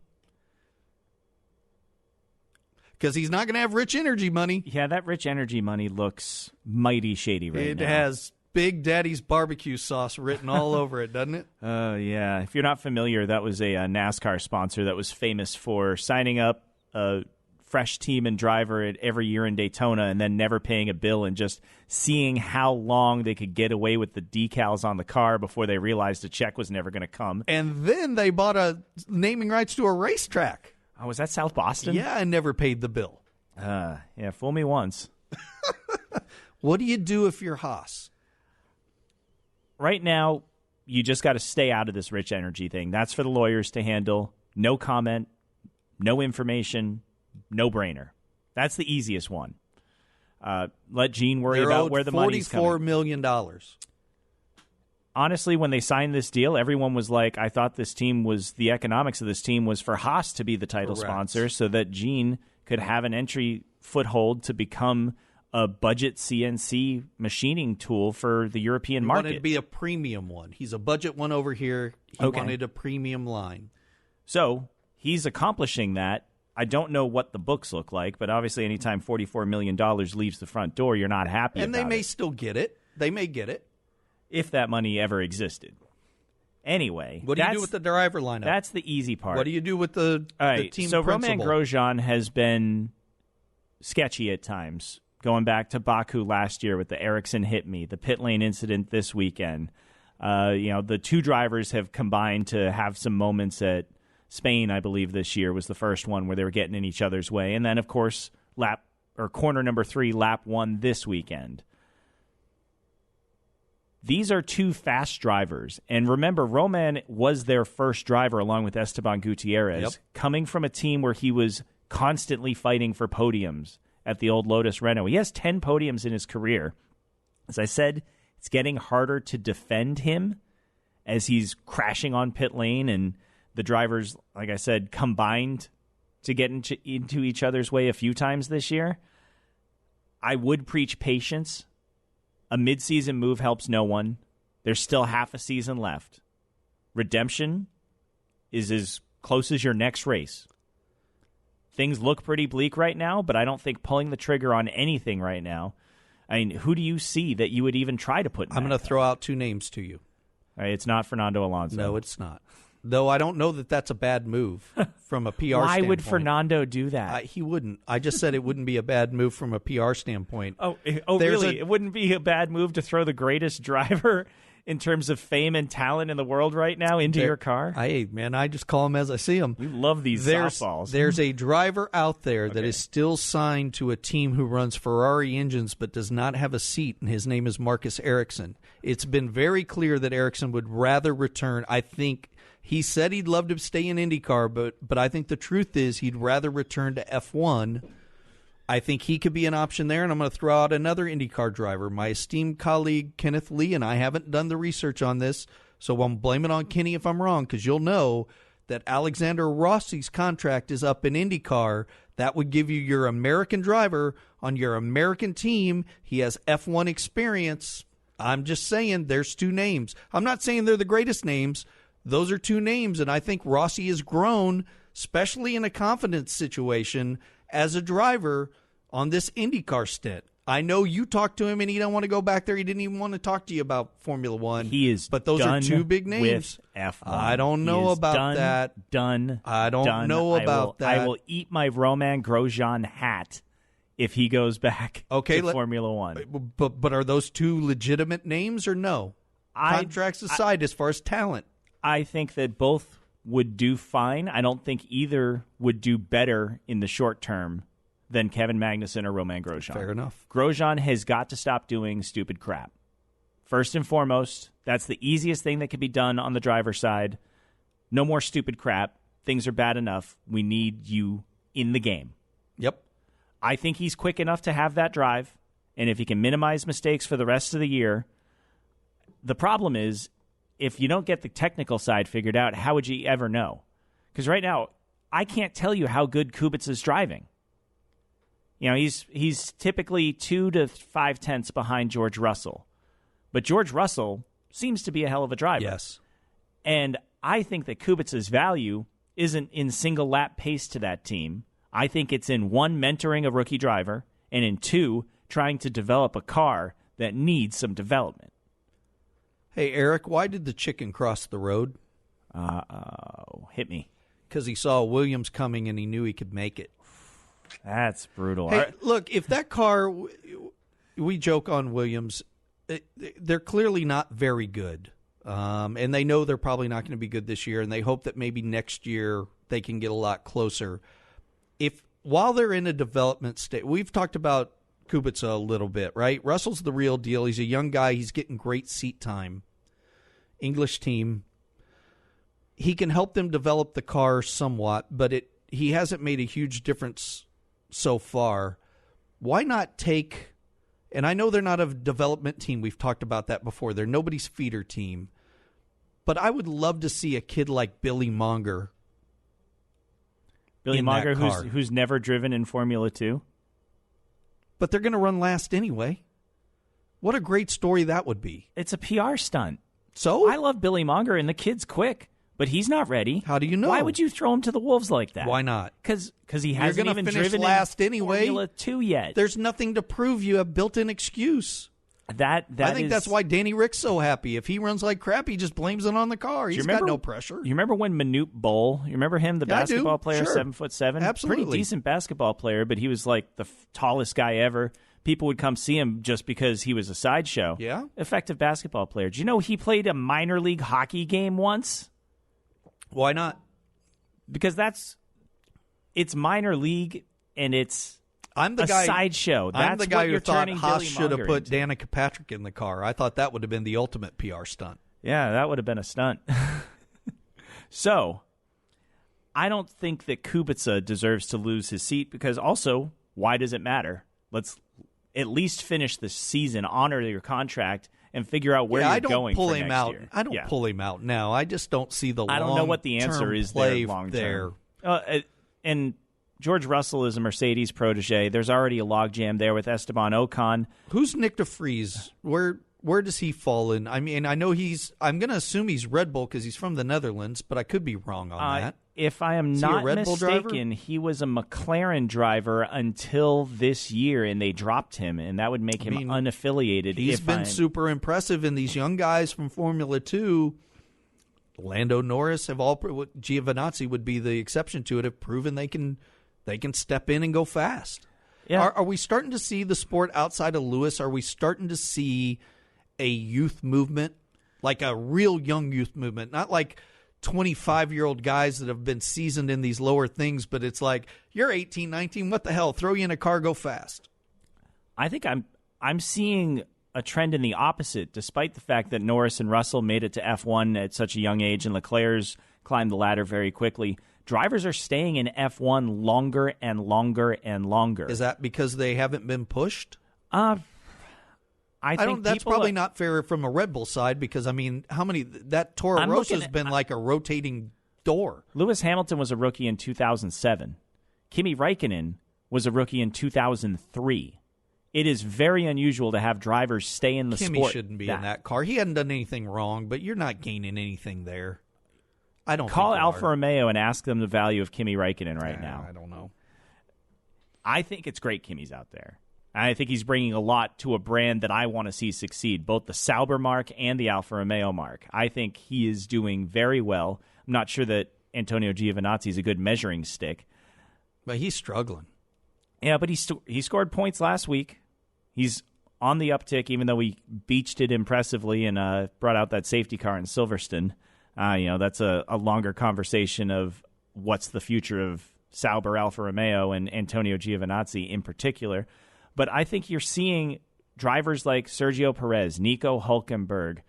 because he's not going to have Rich Energy money. Yeah, that Rich Energy money looks mighty shady right now. It has Big Daddy's barbecue sauce written all over it, doesn't it? Yeah. If you're not familiar, that was a NASCAR sponsor that was famous for signing up a fresh team and driver every year in Daytona and then never paying a bill and just seeing how long they could get away with the decals on the car before they realized a check was never going to come. And then they bought naming rights to a racetrack. Oh, was that South Boston? Yeah, and never paid the bill. Yeah, fool me once. What do you do if you're Haas? Right now, you just got to stay out of this Rich Energy thing. That's for the lawyers to handle. No comment, no information, no brainer. That's the easiest one. Let Gene worry about where the money's coming. $44 million. Honestly, when they signed this deal, everyone was like, I thought this team was, the economics of this team was for Haas to be the title sponsor so that Gene could have an entry foothold to become a budget CNC machining tool for the European market. He wanted to be a premium one. He's a budget one over here. He wanted a premium line. So he's accomplishing that. I don't know what the books look like, but obviously anytime $44 million leaves the front door, you're not happy and about it. And they may still get it. They may get it. If that money ever existed. Anyway. What do you do with the driver lineup? That's the easy part. What do you do with the team so principal? Romain Grosjean has been sketchy at times, going back to Baku last year with the Ericsson hit me, the pit lane incident this weekend. The two drivers have combined to have some moments at Spain, I believe this year was the first one where they were getting in each other's way. And then, of course, corner number 3, lap 1 this weekend. These are two fast drivers. And remember, Romain was their first driver along with Esteban Gutierrez, coming from a team where he was constantly fighting for podiums at the old Lotus Renault. He has 10 podiums in his career. As I said, it's getting harder to defend him as he's crashing on pit lane and the drivers, like I said, combined to get into each other's way a few times this year. I would preach patience. A midseason move helps no one. There's still half a season left. Redemption is as close as your next race. Things look pretty bleak right now, but I don't think pulling the trigger on anything right now. I mean, who do you see that you would even try to put in I'm going to throw out 2 names to you. All right, it's not Fernando Alonso. No, it's not. Though I don't know that that's a bad move from a PR standpoint. Why would Fernando do that? He wouldn't. I just said it wouldn't be a bad move from a PR standpoint. Oh, really? It wouldn't be a bad move to throw the greatest driver in terms of fame and talent in the world right now into your car? I just call them as I see them. You love these softballs. There's a driver out there that is still signed to a team who runs Ferrari engines but does not have a seat, and his name is Marcus Ericsson. It's been very clear that Ericsson would rather return. I think he said he'd love to stay in IndyCar, but I think the truth is he'd rather return to F1. I think he could be an option there, and I'm going to throw out another IndyCar driver. My esteemed colleague Kenneth Lee, and I haven't done the research on this, so I'm blaming on Kenny if I'm wrong, because you'll know that Alexander Rossi's contract is up in IndyCar. That would give you your American driver on your American team. He has F1 experience. I'm just saying there's 2 names. I'm not saying they're the greatest names. Those are 2 names, and I think Rossi has grown, especially in a confidence situation, as a driver on this IndyCar stint. I know you talked to him, and he don't want to go back there. He didn't even want to talk to you about Formula One. He is but those done are 2 big names. With F1. I don't know about that. I don't know about that. I will eat my Romain Grosjean hat if he goes back to Formula One. But are those 2 legitimate names or no? Contracts aside, as far as talent. I think that both would do fine. I don't think either would do better in the short term than Kevin Magnussen or Romain Grosjean. Fair enough. Grosjean has got to stop doing stupid crap. First and foremost, that's the easiest thing that can be done on the driver's side. No more stupid crap. Things are bad enough. We need you in the game. Yep. I think he's quick enough to have that drive, and if he can minimize mistakes for the rest of the year, the problem is, if you don't get the technical side figured out, how would you ever know? Because right now, I can't tell you how good Kubica is driving. You know, he's typically 2 to 5 tenths behind George Russell. But George Russell seems to be a hell of a driver. Yes. And I think that Kubica's value isn't in single lap pace to that team. I think it's in 1, mentoring a rookie driver, and in 2, trying to develop a car that needs some development. Hey, Eric, why did the chicken cross the road? Hit me. Because he saw Williams coming and he knew he could make it. That's brutal. Hey, look, if that car, we joke on Williams, they're clearly not very good. And they know they're probably not going to be good this year, and they hope that maybe next year they can get a lot closer. While they're in a development state, we've talked about Kubica a little bit, right? Russell's the real deal. He's a young guy. He's getting great seat time. English team. he can help them develop the car somewhat, but he hasn't made a huge difference so far. Why not take, and I know they're not a development team. We've talked about that before. They're nobody's feeder team. But I would love to see a kid like Billy Monger. Billy Monger, who's never driven in Formula 2. But they're going to run last anyway. What a great story that would be. It's a PR stunt. So? I love Billy Monger, and the kid's quick, but he's not ready. How do you know? Why would you throw him to the wolves like that? Why not? Because he hasn't even driven last in anyway. Formula 2 yet. There's nothing to prove. You have built-in excuse. I think that's why Danny Rick's so happy. If he runs like crap, he just blames it on the car. He's got no pressure. You remember when Manute Bol? You remember him, the basketball player, sure. 7'7"? Absolutely. Pretty decent basketball player, but he was like the tallest guy ever. People would come see him just because he was a sideshow. Yeah. Effective basketball player. Do you know he played a minor league hockey game once? Why not? Because it's minor league and it's a sideshow. I'm the guy who thought Haas should have put into. Danica Patrick in the car. I thought that would have been the ultimate PR stunt. Yeah, that would have been a stunt. So, I don't think that Kubica deserves to lose his seat because also, why does it matter? Let's at least finish the season, honor your contract, and figure out where you're going for next year. I don't pull him out now. I just don't see the I don't know what the answer is there long term. And George Russell is a Mercedes protege. There's already a logjam there with Esteban Ocon. Who's Nick DeVries? Where does he fall in? I mean, I know I'm going to assume he's Red Bull because he's from the Netherlands, but I could be wrong on that. If I am not mistaken, he was a McLaren driver until this year, and they dropped him, and that would make him unaffiliated. He's been super impressive, and these young guys from Formula 2, Lando Norris, Giovinazzi would be the exception to it, have proven they can step in and go fast. Yeah. Are we starting to see the sport outside of Lewis? Are we starting to see a youth movement, like a real young youth movement, not like 25-year-old guys that have been seasoned in these lower things, but it's like, you're 18, 19, what the hell? Throw you in a car, go fast. I think I'm seeing a trend in the opposite, despite the fact that Norris and Russell made it to F1 at such a young age and Leclerc's climbed the ladder very quickly. Drivers are staying in F1 longer and longer and longer. Is that because they haven't been pushed? I think that's probably not fair from a Red Bull side because, I mean, that Toro Rosso's been like a rotating door. Lewis Hamilton was a rookie in 2007. Kimi Räikkönen was a rookie in 2003. It is very unusual to have drivers stay in the sport. Kimi shouldn't be in that car. He hadn't done anything wrong, but you're not gaining anything there. I don't Call Alfa Romeo and ask them the value of Kimi Räikkönen right now. I don't know. I think it's great Kimi's out there. I think he's bringing a lot to a brand that I want to see succeed, both the Sauber mark and the Alfa Romeo mark. I think he is doing very well. I'm not sure that Antonio Giovinazzi is a good measuring stick. But he's struggling. Yeah, but he scored points last week. He's on the uptick, even though he beached it impressively and brought out that safety car in Silverstone. That's a longer conversation of what's the future of Sauber, Alfa Romeo, and Antonio Giovinazzi in particular. But I think you're seeing drivers like Sergio Perez, Nico Hülkenberg,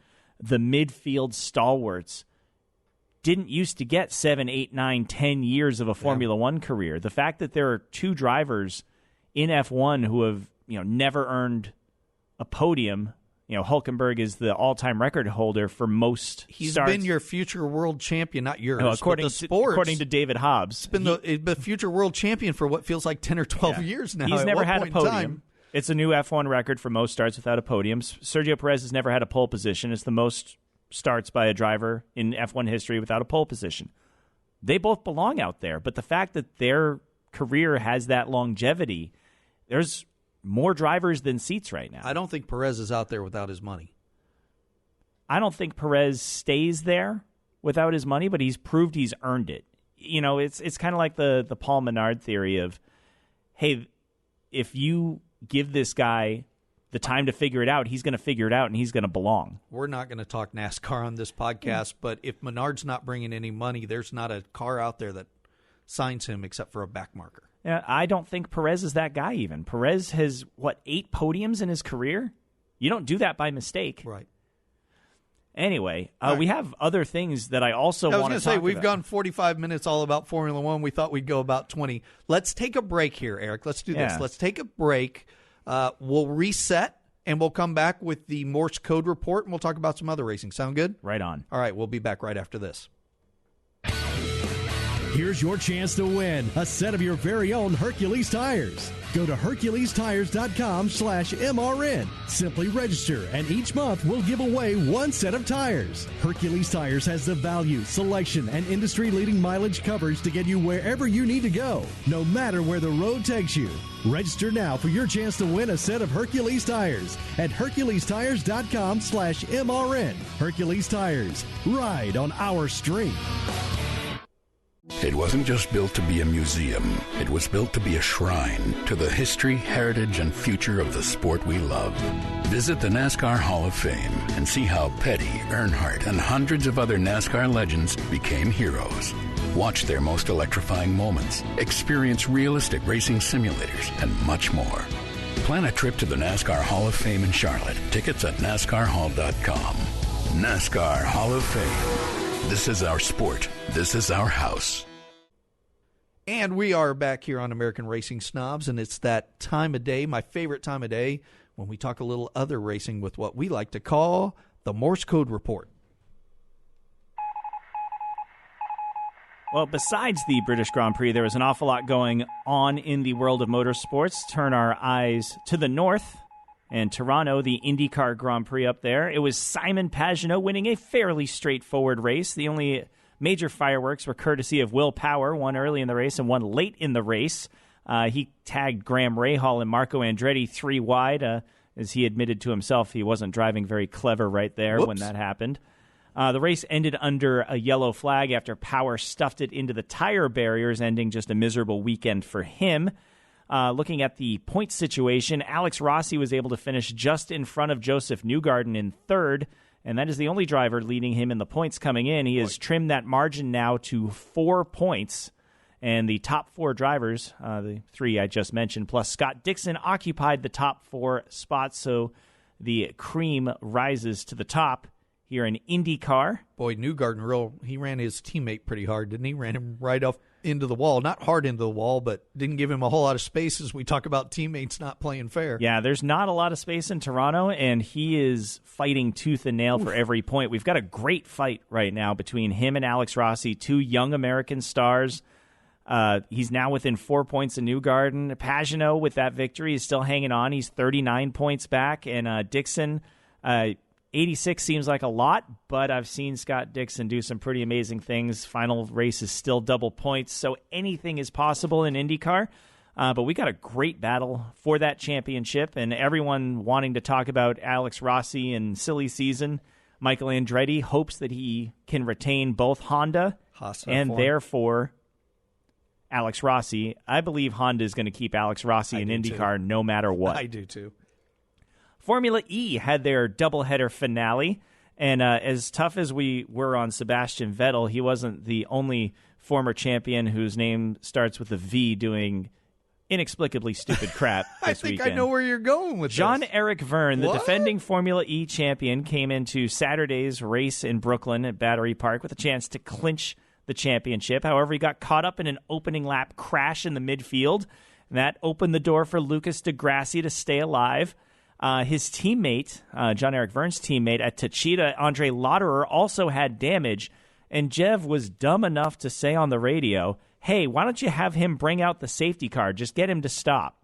the midfield stalwarts didn't used to get 7, 8, 9, 10 years of a Formula One career. The fact that there are two drivers in F1 who have never earned a podium. Hülkenberg is the all-time record holder for most He's starts. been your future world champion, not yours. According to David Hobbs. He's been the future world champion for what feels like 10 or 12 years now. He's never had a podium. It's a new F1 record for most starts without a podium. Sergio Perez has never had a pole position. It's the most starts by a driver in F1 history without a pole position. They both belong out there, but the fact that their career has that longevity, there's more drivers than seats right now. I don't think Perez is out there without his money. I don't think Perez stays there without his money, but he's proved he's earned it. It's kind of like the Paul Menard theory of, hey, if you give this guy the time to figure it out, he's going to figure it out and he's going to belong. We're not going to talk NASCAR on this podcast, but if Menard's not bringing any money, there's not a car out there that signs him except for a back marker. Yeah, I don't think Perez is that guy even. Perez has, 8 podiums in his career? You don't do that by mistake. Right. Anyway, we have other things that I also want to talk about. I was going to say, we've gone 45 minutes all about Formula One. We thought we'd go about 20. Let's take a break here, Eric. Let's do this. Let's take a break. We'll reset, and we'll come back with the Morse code report, and we'll talk about some other racing. Sound good? Right on. All right, we'll be back right after this. Here's your chance to win a set of your very own Hercules tires. Go to HerculesTires.com/MRN. Simply register, and each month we'll give away one set of tires. Hercules Tires has the value, selection, and industry-leading mileage coverage to get you wherever you need to go, no matter where the road takes you. Register now for your chance to win a set of Hercules tires at HerculesTires.com/MRN. Hercules Tires. Ride on our street. It wasn't just built to be a museum. It was built to be a shrine to the history, heritage, and future of the sport we love. Visit the NASCAR Hall of Fame and see how Petty, Earnhardt, and hundreds of other NASCAR legends became heroes. Watch their most electrifying moments, experience realistic racing simulators, and much more. Plan a trip to the NASCAR Hall of Fame in Charlotte. Tickets at NASCARHall.com. NASCAR Hall of Fame. This is our sport. This is our house. And we are back here on American Racing Snobs, and it's that time of day, my favorite time of day, when we talk a little other racing with what we like to call the Morse Code Report. Well, besides the British Grand Prix, there was an awful lot going on in the world of motorsports. Turn our eyes to the north. And Toronto, the IndyCar Grand Prix up there. It was Simon Pagenaud winning a fairly straightforward race. The only major fireworks were courtesy of Will Power, one early in the race and one late in the race. He tagged Graham Rahal and Marco Andretti 3 wide. As he admitted to himself, he wasn't driving very clever right there when that happened. The race ended under a yellow flag after Power stuffed it into the tire barriers, ending just a miserable weekend for him. Looking at the point situation, Alex Rossi was able to finish just in front of Joseph Newgarden in third, and that is the only driver leading him in the points coming in. He has trimmed that margin now to 4 points, and the top 4 drivers, the 3 I just mentioned, plus Scott Dixon, occupied the top 4 spots, so the cream rises to the top here in IndyCar. Boy, Newgarden, he ran his teammate pretty hard, didn't he? Ran him right off into the wall. Not hard into the wall, but didn't give him a whole lot of space as we talk about teammates not playing fair. Yeah, there's not a lot of space in Toronto, and he is fighting tooth and nail for every point. We've got a great fight right now between him and Alex Rossi, 2 young American stars. He's now within 4 points of Newgarden. Pagenaud, with that victory, is still hanging on. He's 39 points back, and Dixon... 86 seems like a lot, but I've seen Scott Dixon do some pretty amazing things. Final race is still double points, so anything is possible in IndyCar. But we got a great battle for that championship, and everyone wanting to talk about Alex Rossi and silly season. Michael Andretti hopes that he can retain both Honda Haas and therefore Alex Rossi. I believe Honda is going to keep Alex Rossi in IndyCar no matter what. I do too. Formula E had their doubleheader finale, and as tough as we were on Sebastian Vettel, he wasn't the only former champion whose name starts with a V doing inexplicably stupid crap this weekend. I think I know where you're going with Jean-Eric Vergne, the defending Formula E champion, came into Saturday's race in Brooklyn at Battery Park with a chance to clinch the championship. However, he got caught up in an opening lap crash in the midfield, and that opened the door for Lucas di Grassi to stay alive. His teammate, Jean-Eric Vergne's teammate at Techeetah, Andre Lauderer, also had damage, and Jev was dumb enough to say on the radio, hey, why don't you have him bring out the safety car? Just get him to stop.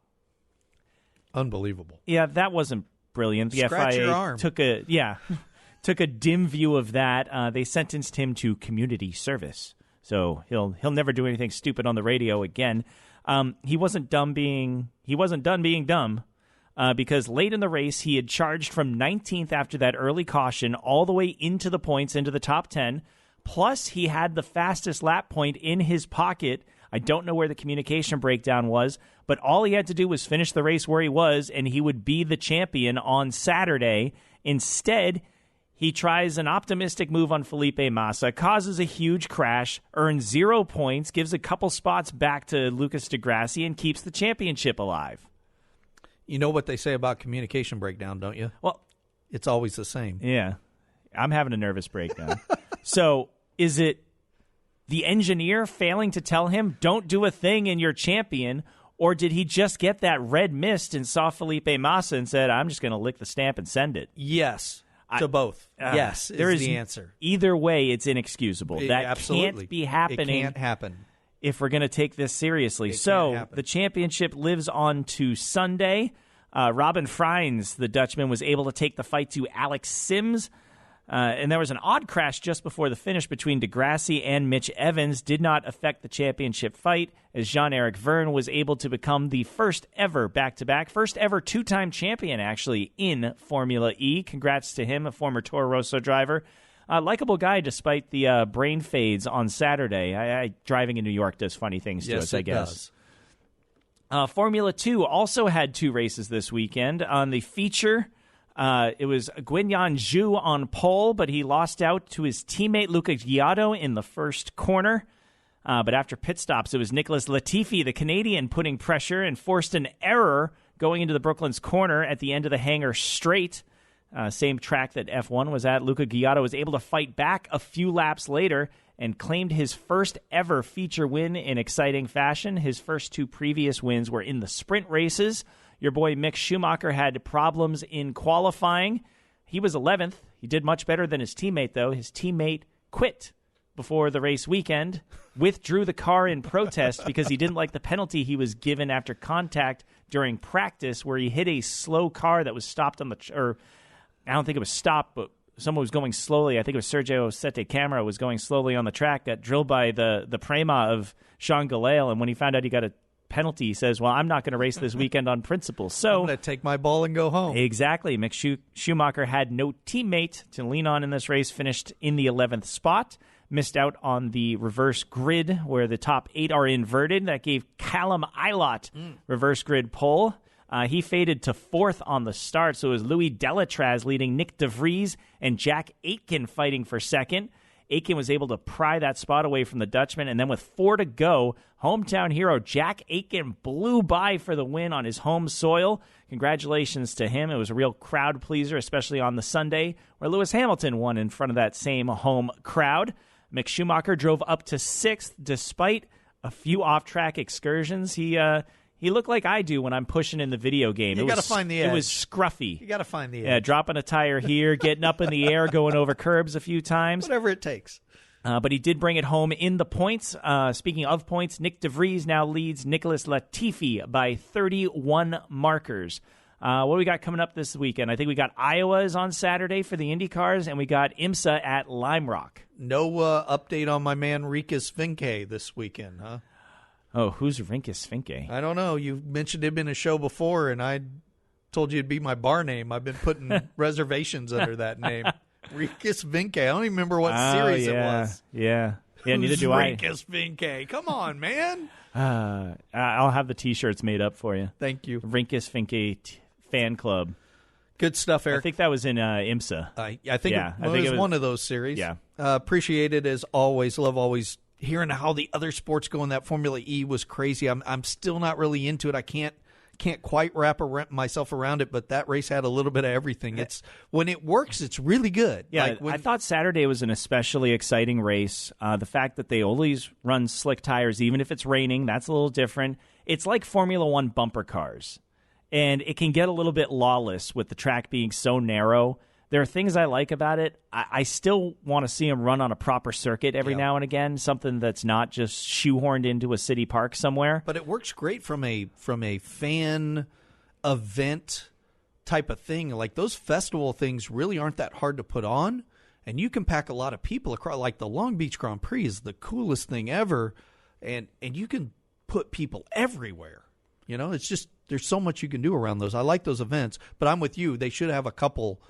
Unbelievable. Yeah, that wasn't brilliant. The Scratch your FIA arm. took a dim view of that. They sentenced him to community service, so he'll never do anything stupid on the radio again. He wasn't done being dumb. Because late in the race, he had charged from 19th after that early caution all the way into the points, into the top 10. Plus, he had the fastest lap point in his pocket. I don't know where the communication breakdown was, but all he had to do was finish the race where he was, and he would be the champion on Saturday. Instead, he tries an optimistic move on Felipe Massa, causes a huge crash, earns 0 points, gives a couple spots back to Lucas di Grassi, and keeps the championship alive. You know what they say about communication breakdown, don't you? Well, it's always the same. Yeah. I'm having a nervous breakdown. So is it the engineer failing to tell him, don't do a thing and you're champion, or did he just get that red mist and saw Felipe Massa and said, I'm just going to lick the stamp and send it? Yes, to both. Yes, there is the answer. Either way, it's inexcusable. That absolutely can't be happening. It can't happen. If we're going to take this seriously. So the championship lives on to Sunday. Robin Freins, the Dutchman, was able to take the fight to Alex Sims. And there was an odd crash just before the finish between Degrassi and Mitch Evans. Did not affect the championship fight, as Jean-Eric Verne was able to become the first ever back-to-back, first ever two-time champion, actually, in Formula E. Congrats to him, a former Toro Rosso driver. Likeable guy despite the brain fades on Saturday. Driving in New York does funny things to us, I guess. Does. Formula 2 also had 2 races this weekend. On the feature, it was Guignan Zhou on pole, but he lost out to his teammate Luca Giotto in the first corner. But after pit stops, it was Nicholas Latifi, the Canadian, putting pressure and forced an error going into the Brooklands corner at the end of the hangar straight. Same track that F1 was at. Luca Giotto was able to fight back a few laps later and claimed his first ever feature win in exciting fashion. His first 2 previous wins were in the sprint races. Your boy Mick Schumacher had problems in qualifying. He was 11th. He did much better than his teammate, though. His teammate quit before the race weekend, withdrew the car in protest because he didn't like the penalty he was given after contact during practice, where he hit a slow car that was stopped on the I don't think it was stopped, but someone was going slowly. I think it was Sergio Sette Camara was going slowly on the track, got drilled by the Prema of Sean Galale, and when he found out he got a penalty, he says, well, I'm not going to race this weekend on principle. So I'm going to take my ball and go home. Exactly. Mick Schumacher had no teammate to lean on in this race, finished in the 11th spot, missed out on the reverse grid where the top 8 are inverted. That gave Callum Ilott reverse grid pole. He faded to 4th on the start, so it was Louis Delatraz leading Nick De Vries and Jack Aitken fighting for 2nd. Aitken was able to pry that spot away from the Dutchman, and then with 4 to go, hometown hero Jack Aitken blew by for the win on his home soil. Congratulations to him. It was a real crowd pleaser, especially on the Sunday, where Lewis Hamilton won in front of that same home crowd. Mick Schumacher drove up to 6th despite a few off-track excursions. He looked like I do when I'm pushing in the video game. You got to find the edge. It was scruffy. You got to find the edge. Yeah, dropping a tire here, getting up in the air, going over curbs a few times. Whatever it takes. But he did bring it home in the points. Speaking of points, Nick De Vries now leads Nicholas Latifi by 31 markers. What do we got coming up this weekend? I think we got Iowa's on Saturday for the IndyCars, and we got IMSA at Lime Rock. No update on my man Rikas Vinke this weekend, huh? Oh, who's Rinkus Finke? I don't know. You mentioned him in a show before, and I told you it'd be my bar name. I've been putting reservations under that name. Rinkus Vinke. I don't even remember what series it was. Yeah, neither do I. Rinkus Vinke. Come on, man. I'll have the T-shirts made up for you. Thank you. Rinkus Finke fan club. Good stuff, Eric. I think that was in IMSA. I think it was one of those series. Yeah. Appreciate it as always. Love always hearing how the other sports go in. That Formula E was crazy. I'm still not really into it. I can't quite wrap myself around it, but that race had a little bit of everything. It's when it works, it's really good. Yeah, I thought Saturday was an especially exciting race. The fact that they always run slick tires, even if it's raining, that's a little different. It's like Formula One bumper cars, and it can get a little bit lawless with the track being so narrow. There are things I like about it. I still want to see them run on a proper circuit every now and again, something that's not just shoehorned into a city park somewhere. But it works great from a fan event type of thing. Like those festival things really aren't that hard to put on, and you can pack a lot of people across. Like the Long Beach Grand Prix is the coolest thing ever, and you can put people everywhere. You know, it's just there's so much you can do around those. I like those events, but I'm with you. They should have a couple.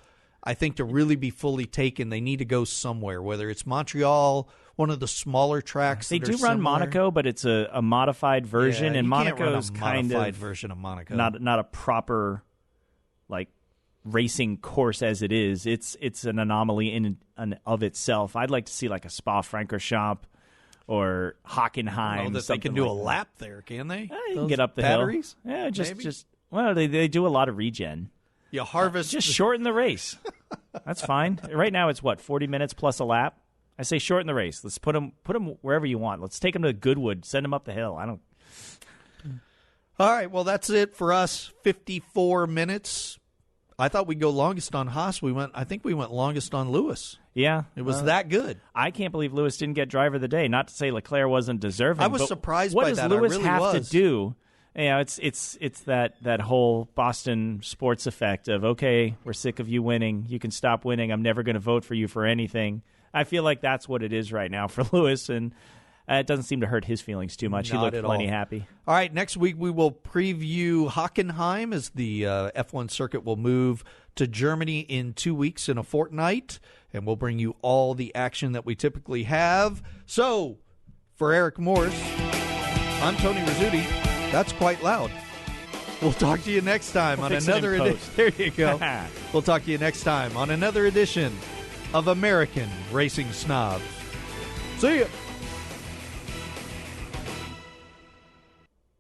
I think to really be fully taken, they need to go somewhere, whether it's Montreal, one of the smaller tracks. They do run Monaco, but it's a modified version, and Monaco's kind of modified version of Monaco. Not a proper like racing course as it is. It's an anomaly in and of itself. I'd like to see like a Spa-Francorchamps or Hockenheim. I don't know that they can do a lap there, can they? You can get up the batteries? Hill. Yeah, just well, they do a lot of regen. You harvest. Just shorten the race. That's fine. Right now it's 40 minutes plus a lap? I say shorten the race. Let's put them wherever you want. Let's take them to Goodwood. Send them up the hill. All right, well, that's it for us. 54 minutes. I thought we'd go longest on Haas. I think we went longest on Lewis. Yeah. It was that good. I can't believe Lewis didn't get driver of the day. Not to say Leclerc wasn't deserving. I was surprised by that. What does Lewis I really have was. to do? It's that whole Boston sports effect of, okay, we're sick of you winning. You can stop winning. I'm never going to vote for you for anything. I feel like that's what it is right now for Lewis, and it doesn't seem to hurt his feelings too much. He looked plenty happy. All right, next week we will preview Hockenheim as the F1 circuit will move to Germany in 2 weeks in a fortnight, and we'll bring you all the action that we typically have. So, for Eric Morse, I'm Tony Rizzuti. That's quite loud. We'll talk to you next time on another edition. There you go. We'll talk to you next time on another edition of American Racing Snobs. See ya.